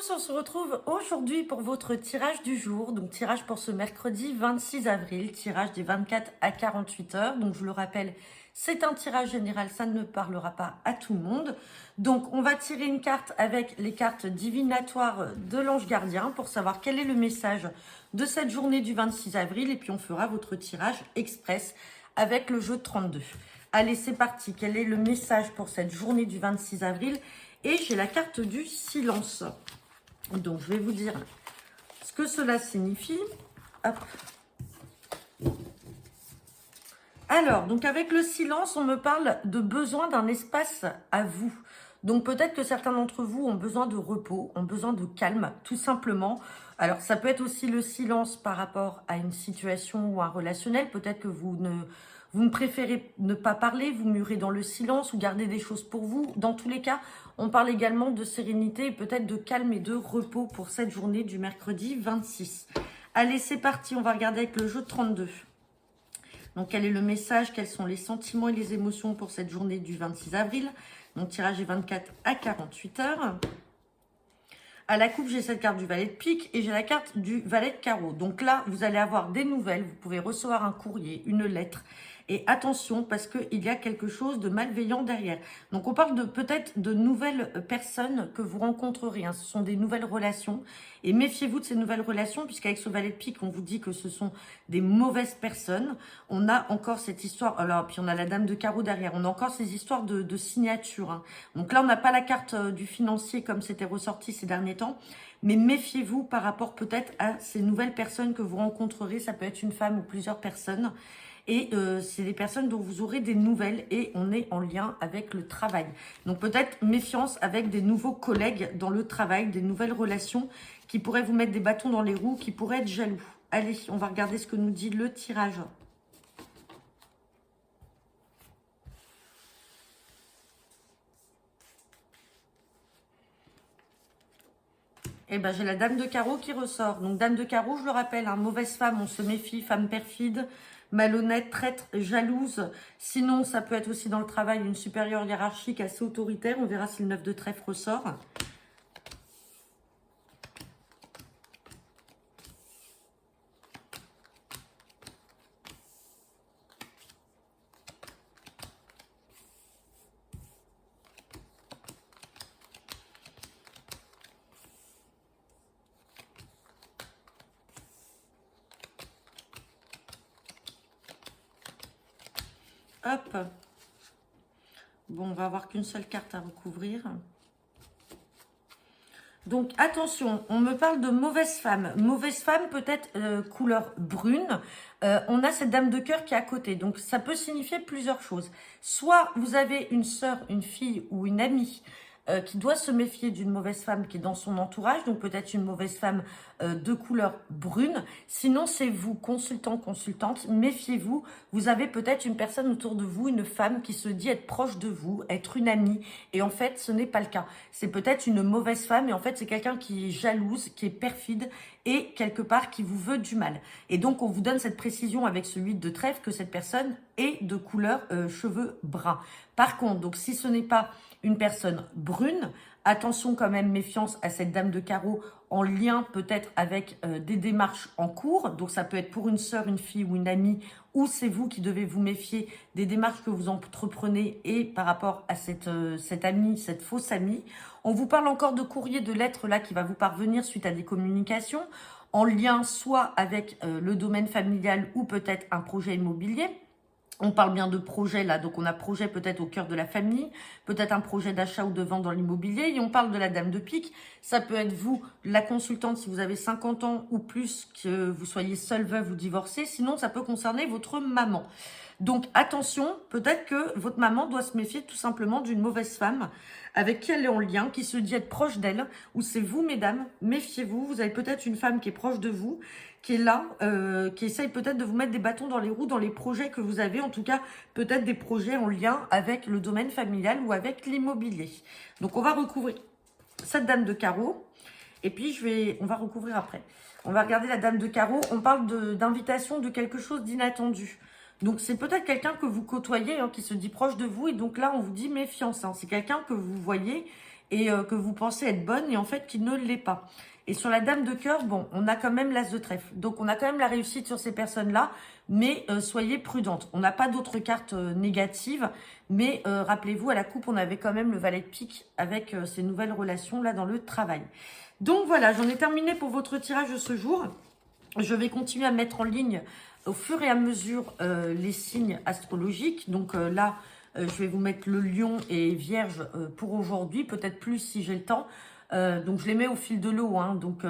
tous, on se retrouve aujourd'hui pour votre tirage du jour. Donc tirage pour ce mercredi 26 avril, tirage des 24 à 48 heures. Donc je vous le rappelle, c'est un tirage général, ça ne parlera pas à tout le monde. Donc on va tirer une carte avec les cartes divinatoires de l'ange gardien pour savoir quel est le message de cette journée du 26 avril. Et puis on fera votre tirage express avec le jeu de 32. Allez, c'est parti. Quel est le message pour cette journée du 26 avril? Et j'ai la carte du silence. Donc, je vais vous dire ce que cela signifie. Hop. Alors, donc avec le silence, on me parle de besoin d'un espace à vous. Donc, peut-être que certains d'entre vous ont besoin de repos, ont besoin de calme, tout simplement. Alors, ça peut être aussi le silence par rapport à une situation ou un relationnel. Peut-être que vous ne préférez ne pas parler, vous murez dans le silence ou gardez des choses pour vous. Dans tous les cas, on parle également de sérénité et peut-être de calme et de repos pour cette journée du mercredi 26. Allez, c'est parti, on va regarder avec le jeu de 32. Donc, quel est le message? Quels sont les sentiments et les émotions pour cette journée du 26 avril? Donc, tirage est 24 à 48 heures. À la coupe, j'ai cette carte du valet de pique et j'ai la carte du valet de carreau. Donc là, vous allez avoir des nouvelles. Vous pouvez recevoir un courrier, une lettre. Et attention, parce qu'il y a quelque chose de malveillant derrière. Donc, on parle de peut-être de nouvelles personnes que vous rencontrerez. Hein. Ce sont des nouvelles relations. Et méfiez-vous de ces nouvelles relations, puisqu'avec ce valet de pique, on vous dit que ce sont des mauvaises personnes. On a encore cette histoire. Alors, puis on a la dame de carreau derrière. On a encore ces histoires de signature. Hein. Donc là, on n'a pas la carte du financier comme c'était ressorti ces derniers temps. Mais méfiez-vous par rapport peut-être à ces nouvelles personnes que vous rencontrerez. Ça peut être une femme ou plusieurs personnes. Et c'est des personnes dont vous aurez des nouvelles et on est en lien avec le travail. Donc peut-être méfiance avec des nouveaux collègues dans le travail, des nouvelles relations qui pourraient vous mettre des bâtons dans les roues, qui pourraient être jaloux. Allez, on va regarder ce que nous dit le tirage. Eh ben, j'ai la dame de carreau qui ressort. Donc, dame de carreau, je le rappelle, hein, mauvaise femme, on se méfie, femme perfide, malhonnête, traître, jalouse. Sinon, ça peut être aussi dans le travail une supérieure hiérarchique assez autoritaire. On verra si le 9 de trèfle ressort. Hop. Bon, on va avoir qu'une seule carte à recouvrir. Donc, attention, on me parle de mauvaise femme. Mauvaise femme, peut-être couleur brune. On a cette dame de cœur qui est à côté. Donc, ça peut signifier plusieurs choses. Soit vous avez une sœur, une fille ou une amie qui doit se méfier d'une mauvaise femme qui est dans son entourage. Donc, peut-être une mauvaise femme de couleur brune. Sinon, c'est vous, consultant, consultante. Méfiez-vous. Vous avez peut-être une personne autour de vous, une femme qui se dit être proche de vous, être une amie. Et en fait, ce n'est pas le cas. C'est peut-être une mauvaise femme et en fait, c'est quelqu'un qui est jalouse, qui est perfide et quelque part qui vous veut du mal. Et donc, on vous donne cette précision avec ce 8 de trèfle que cette personne est de couleur cheveux bruns. Par contre, donc si ce n'est pas une personne brune, attention quand même, méfiance à cette dame de carreau en lien peut-être avec des démarches en cours. Donc ça peut être pour une sœur, une fille ou une amie, ou c'est vous qui devez vous méfier des démarches que vous entreprenez et par rapport à cette amie, cette fausse amie. On vous parle encore de courrier, de lettres là qui va vous parvenir suite à des communications en lien soit avec le domaine familial ou peut-être un projet immobilier. On parle bien de projet là, donc on a projet peut-être au cœur de la famille, peut-être un projet d'achat ou de vente dans l'immobilier. Et on parle de la dame de pique. Ça peut être vous, la consultante, si vous avez 50 ans ou plus, que vous soyez seule, veuve ou divorcée. Sinon, ça peut concerner votre maman. Donc attention, peut-être que votre maman doit se méfier tout simplement d'une mauvaise femme avec qui elle est en lien, qui se dit être proche d'elle, ou c'est vous, mesdames, méfiez-vous. Vous avez peut-être une femme qui est proche de vous, qui est là, qui essaye peut-être de vous mettre des bâtons dans les roues dans les projets que vous avez, en tout cas peut-être des projets en lien avec le domaine familial ou avec l'immobilier. Donc on va recouvrir cette dame de carreau et puis on va recouvrir après. On va regarder la dame de carreau, on parle d'invitation de quelque chose d'inattendu. Donc c'est peut-être quelqu'un que vous côtoyez, hein, qui se dit proche de vous et donc là on vous dit méfiance. Hein. C'est quelqu'un que vous voyez et que vous pensez être bonne et en fait qui ne l'est pas. Et sur la dame de cœur, bon, on a quand même l'as de trèfle. Donc, on a quand même la réussite sur ces personnes-là, mais soyez prudentes. On n'a pas d'autres cartes négatives, mais rappelez-vous, à la coupe, on avait quand même le valet de pique avec ces nouvelles relations-là dans le travail. Donc, voilà, j'en ai terminé pour votre tirage de ce jour. Je vais continuer à mettre en ligne au fur et à mesure les signes astrologiques. Donc là, je vais vous mettre le lion et vierge pour aujourd'hui, peut-être plus si j'ai le temps. Donc je les mets au fil de l'eau, hein. Donc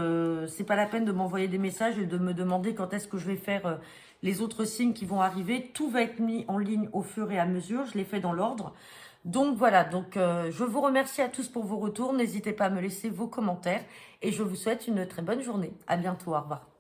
c'est pas la peine de m'envoyer des messages et de me demander quand est-ce que je vais faire les autres signes qui vont arriver. Tout va être mis en ligne au fur et à mesure, je les fais dans l'ordre. Donc voilà, donc je vous remercie à tous pour vos retours. N'hésitez pas à me laisser vos commentaires et je vous souhaite une très bonne journée. À bientôt, au revoir.